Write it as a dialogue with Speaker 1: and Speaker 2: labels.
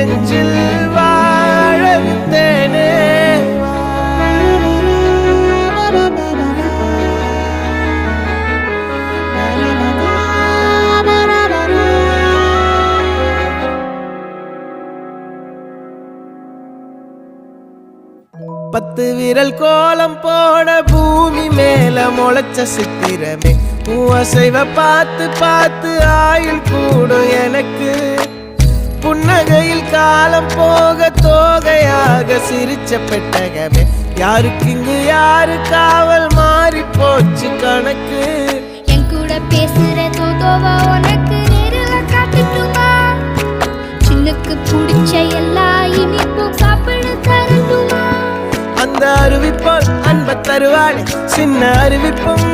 Speaker 1: நெஞ்சில் வாழ விட்டேனே. பத்து விரல் கோலம் போட பூமி மேல முளைச்ச சித்திரமே, அசைவ பார்த்து பார்த்து ஆயுள் கூடும் எனக்கு. புன்னகையில் காலம் போக தோகையாக சிரிச்ச பெட்டகமே, யாருக்கு இங்கு யாரு காவல் மாறி போச்சு கணக்கு.
Speaker 2: என் கூட பேசுற தோதோவா உனக்கு நேரில் காட்டுட்டுமா? சின்னுக்கு பிடிச்ச எல்லா இனிப்பும் சாப்பிட தரட்டுமா?
Speaker 1: அந்த அறிவிப்போல் அன்ப தருவாளே, சின்ன அறிவிப்பும்